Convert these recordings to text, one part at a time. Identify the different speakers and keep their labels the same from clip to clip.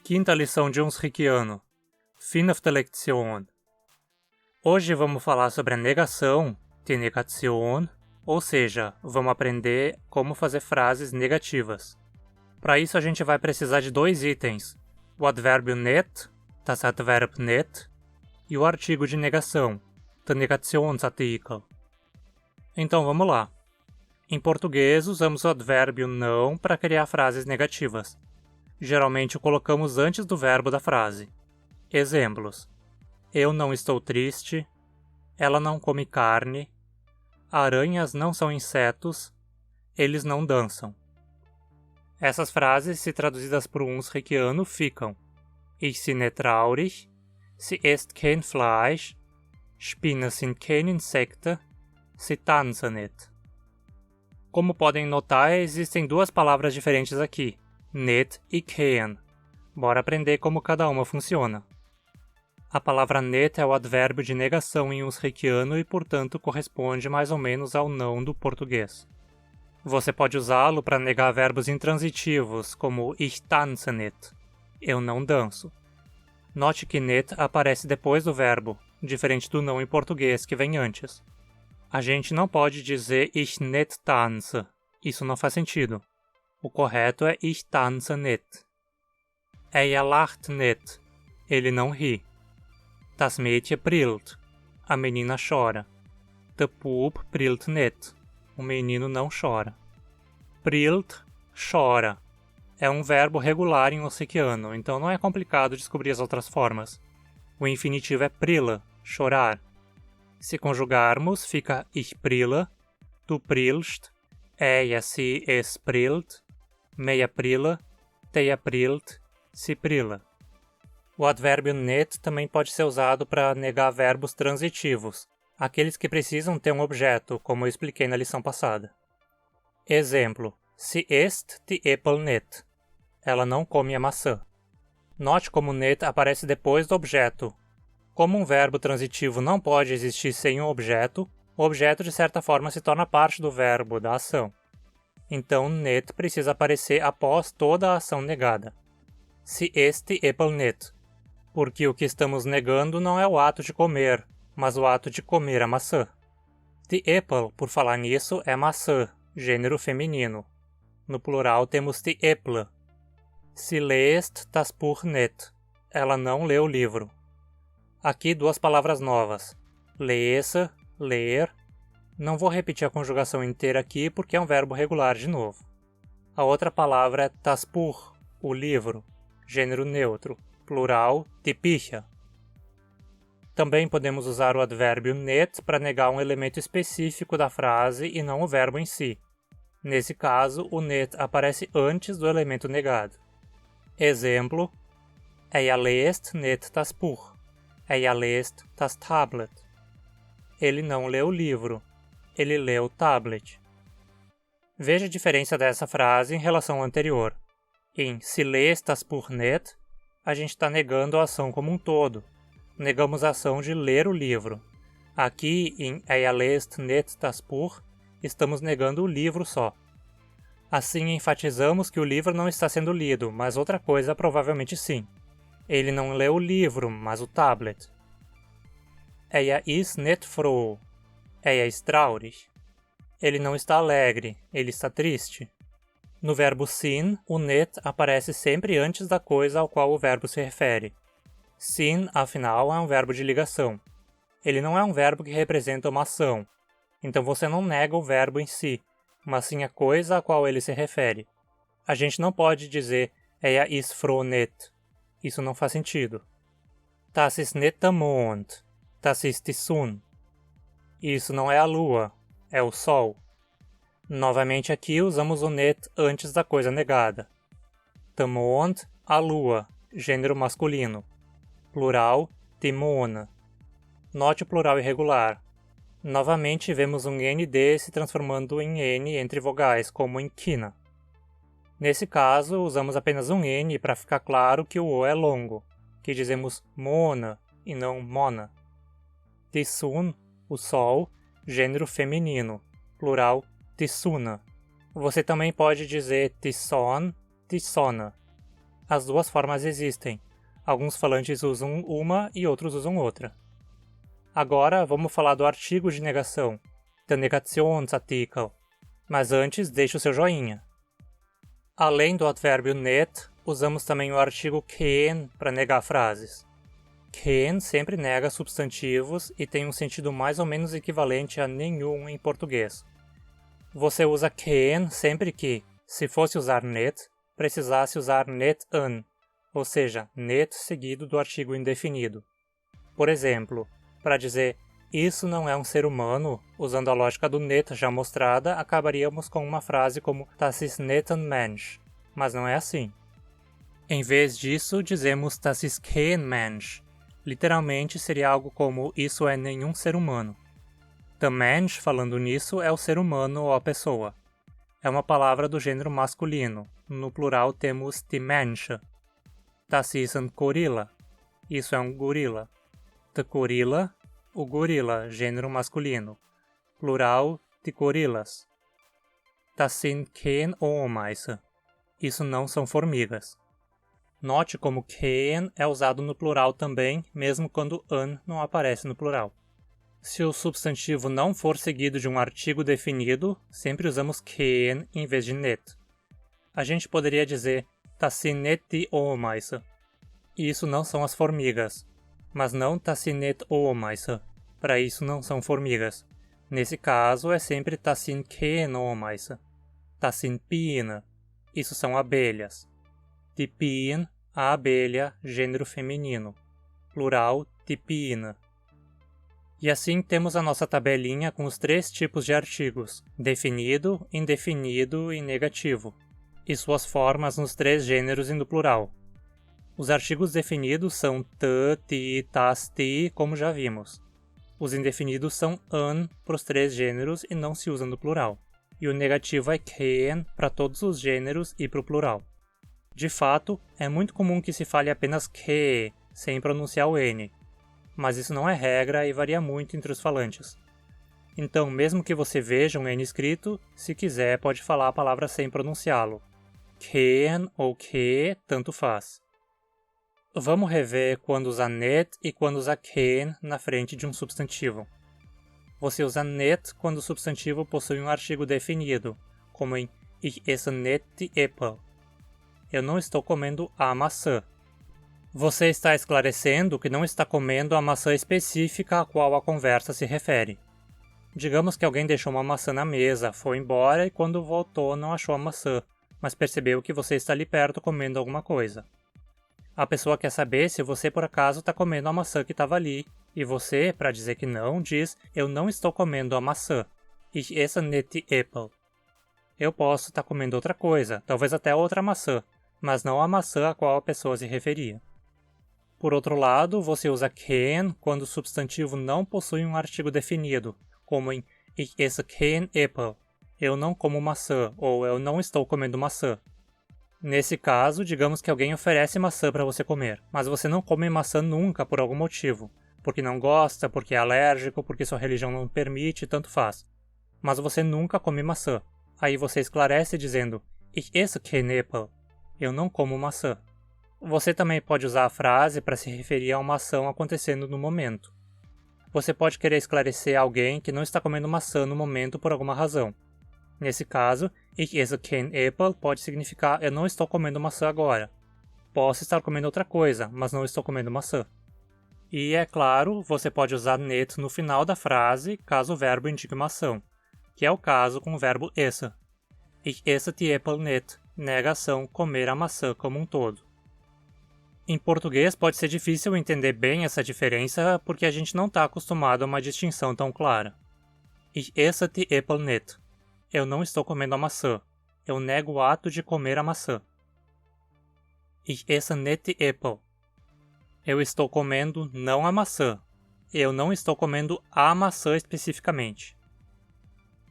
Speaker 1: Quinta lição de Unsrikiano. Fünfte Lektion. Hoje vamos falar sobre a negação, die Negation, ou seja, vamos aprender como fazer frases negativas. Para isso a gente vai precisar de dois itens, o advérbio net, das Adverb net, e o artigo de negação, der Negationsartikel. Então vamos lá. Em português usamos o advérbio não para criar frases negativas. Geralmente o colocamos antes do verbo da frase. Exemplos: eu não estou triste, ela não come carne, aranhas não são insetos, eles não dançam. Essas frases, se traduzidas por um Unsrikiano, ficam: Ich bin nicht traurig, sie isst kein Fleisch, Spinnen sind kein Insekten, sie tanzen nicht. Como podem notar, existem duas palavras diferentes aqui, net e kein. Bora aprender como cada uma funciona. A palavra net é o advérbio de negação em Unsrikiano e, portanto, corresponde mais ou menos ao não do português. Você pode usá-lo para negar verbos intransitivos, como ich tanze nicht, eu não danço. Note que net aparece depois do verbo, diferente do não em português, que vem antes. A gente não pode dizer ich nicht tanze, isso não faz sentido. O correto é ich tanze nicht. Er lacht nicht, ele não ri. Das Mädchen brüllt, a menina chora. Der Bub brüllt nicht, o menino não chora. Brüllt, chora. É um verbo regular em Unsrikiano, então não é complicado descobrir as outras formas. O infinitivo é brille, chorar. Se conjugarmos, fica ich brille, du brillst, sie es brillt, meia brille, teia brillt, sie brille. O advérbio net também pode ser usado para negar verbos transitivos, aqueles que precisam ter um objeto, como eu expliquei na lição passada. Exemplo: Sie isst die Äpfel nicht. Ela não come a maçã. Note como net aparece depois do objeto. Como um verbo transitivo não pode existir sem um objeto, o objeto de certa forma se torna parte do verbo, da ação. Então, net precisa aparecer após toda a ação negada. Sie isst die Äpfel nicht. Porque o que estamos negando não é o ato de comer, mas o ato de comer a maçã. Die Äpfel, por falar nisso, é maçã, gênero feminino. No plural temos die Äpfel. Sie liest das Buch nicht. Ela não lê o livro. Aqui duas palavras novas. Lese, ler. Não vou repetir a conjugação inteira aqui porque é um verbo regular de novo. A outra palavra é das Buch, o livro, gênero neutro. Plural, die Bücher. Também podemos usar o advérbio net para negar um elemento específico da frase e não o verbo em si. Nesse caso, o net aparece antes do elemento negado. Exemplo: Er liest nicht das Buch. Er liest das Tablet. Ele não lê o livro. Ele lê o tablet. Veja a diferença dessa frase em relação ao anterior. Em Sie liest das Buch nicht, a gente está negando a ação como um todo. Negamos a ação de ler o livro. Aqui, em Er liest nicht das Buch, estamos negando o livro só. Assim, enfatizamos que o livro não está sendo lido, mas outra coisa provavelmente sim. Ele não lê o livro, mas o tablet. Er ist nicht froh. Er ist traurig. Ele não está alegre, ele está triste. No verbo sind, o net aparece sempre antes da coisa ao qual o verbo se refere. Sind, afinal, é um verbo de ligação. Ele não é um verbo que representa uma ação, então você não nega o verbo em si, mas sim a coisa a qual ele se refere. A gente não pode dizer Er ist froh nicht. Isso não faz sentido. Das ist nicht der Mond. Das ist die Sonne. Isso não é a lua, é o sol. Novamente aqui usamos o net antes da coisa negada. Der Mond, a lua, gênero masculino. Plural, die Mone. Note o plural irregular. Novamente vemos um ND se transformando em N entre vogais, como em quina. Nesse caso, usamos apenas um N para ficar claro que o O é longo, que dizemos mona e não mona. Die Sonne, o sol, gênero feminino, plural, die Sonne. Você também pode dizer die Sonne, die Sonne. As duas formas existem. Alguns falantes usam uma e outros usam outra. Agora vamos falar do artigo de negação, der Negationsartikel. Mas antes, deixe o seu joinha. Além do advérbio net, usamos também o artigo ken para negar frases. Ken sempre nega substantivos e tem um sentido mais ou menos equivalente a nenhum em português. Você usa ken sempre que, se fosse usar net, precisasse usar net an, ou seja, net seguido do artigo indefinido. Por exemplo, para dizer isso não é um ser humano, usando a lógica do net já mostrada, acabaríamos com uma frase como Das ist nicht ein Mensch, mas não é assim. Em vez disso, dizemos Das ist kein Mensch. Literalmente seria algo como isso é nenhum ser humano. Der Mensch, falando nisso, é o ser humano ou a pessoa. É uma palavra do gênero masculino. No plural temos die Menschen. Das ist ein Gorilla. Isso é um gorila. Der Gorilla, o gorila, gênero masculino. Plural, die Gorillas. Das sind kein Ameisen. Isso não são formigas. Note como kein é usado no plural também, mesmo quando an não aparece no plural. Se o substantivo não for seguido de um artigo definido, sempre usamos kein em vez de net. A gente poderia dizer Das sind nicht die Ameisen. Isso não são as formigas. Mas não Das sind nicht Ameisen. Para isso não são formigas. Nesse caso é sempre Das sind kein Ameisen. Das sind Bienen. Isso são abelhas. Die Bienen, a abelha, gênero feminino. Plural, die Biene. E assim temos a nossa tabelinha com os 3 tipos de artigos: definido, indefinido e negativo, e suas formas nos 3 gêneros e no plural. Os artigos definidos são te, ti, tas, ti, como já vimos. Os indefinidos são an para os 3 gêneros e não se usam no plural. E o negativo é kein para todos os gêneros e para o plural. De fato, é muito comum que se fale apenas que, sem pronunciar o N. Mas isso não é regra e varia muito entre os falantes. Então, mesmo que você veja um N escrito, se quiser pode falar a palavra sem pronunciá-lo. Kein ou que, tanto faz. Vamos rever quando usar net e quando usar kein na frente de um substantivo. Você usa net quando o substantivo possui um artigo definido, como em Ich esse nicht die Äpfel. Eu não estou comendo a maçã. Você está esclarecendo que não está comendo a maçã específica a qual a conversa se refere. Digamos que alguém deixou uma maçã na mesa, foi embora e quando voltou não achou a maçã, mas percebeu que você está ali perto comendo alguma coisa. A pessoa quer saber se você por acaso está comendo a maçã que estava ali, e você, para dizer que não, diz eu não estou comendo a maçã. Ich esse nicht die Äpfel. Eu posso estar comendo outra coisa, talvez até outra maçã, mas não a maçã a qual a pessoa se referia. Por outro lado, você usa kein quando o substantivo não possui um artigo definido, como em Ich esse kein Äpfel. Eu não como maçã, ou eu não estou comendo maçã. Nesse caso, digamos que alguém oferece maçã para você comer, mas você não come maçã nunca por algum motivo, porque não gosta, porque é alérgico, porque sua religião não permite, tanto faz. Mas você nunca come maçã. Aí você esclarece dizendo Ich esse kein Äpfel. Eu não como maçã. Você também pode usar a frase para se referir a uma ação acontecendo no momento. Você pode querer esclarecer alguém que não está comendo maçã no momento por alguma razão. Nesse caso, Ich esse kein Äpfel pode significar eu não estou comendo maçã agora. Posso estar comendo outra coisa, mas não estou comendo maçã. E, é claro, você pode usar net no final da frase caso o verbo indique uma ação, que é o caso com o verbo esse. Ich esse die Äpfel nicht, negação comer a maçã como um todo. Em português pode ser difícil entender bem essa diferença porque a gente não está acostumado a uma distinção tão clara. Ich esse die Äpfel nicht. Eu não estou comendo a maçã. Eu nego o ato de comer a maçã. Ich esse nicht die Äpfel. Eu estou comendo não a maçã. Eu não estou comendo a maçã especificamente.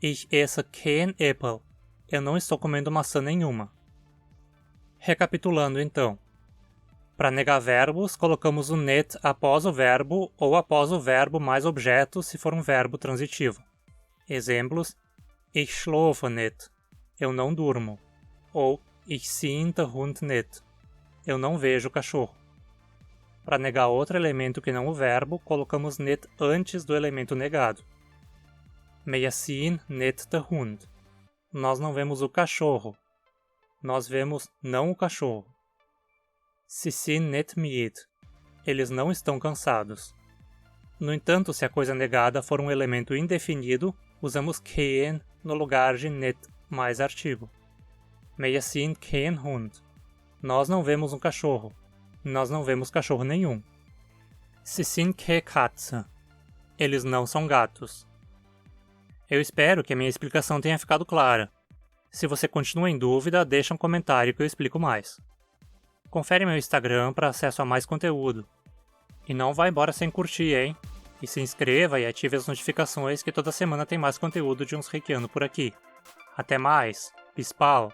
Speaker 1: Ich esse kein Äpfel. Eu não estou comendo maçã nenhuma. Recapitulando então. Para negar verbos, colocamos o net após o verbo ou após o verbo mais objeto se for um verbo transitivo. Exemplos: Ich schlafe nicht. Eu não durmo. Ou Ich sehe den Hund nicht. eu não vejo o cachorro. Para negar outro elemento que não o verbo, colocamos net antes do elemento negado. Men jeg zien net de hund. Nós não vemos o cachorro. Nós vemos não o cachorro. Ze zijn net moe. Eles não estão cansados. No entanto, se a coisa negada for um elemento indefinido, usamos geen no lugar de net mais artigo. Men jeg zien geen hund. Nós não vemos um cachorro. Nós não vemos cachorro nenhum. Ze zien geen katten. Eles não são gatos. Eu espero que a minha explicação tenha ficado clara. Se você continua em dúvida, deixa um comentário que eu explico mais. Confere meu Instagram para acesso a mais conteúdo. E não vá embora sem curtir, hein? E se inscreva e ative as notificações que toda semana tem mais conteúdo de uns reikiano por aqui. Até mais! Bispal!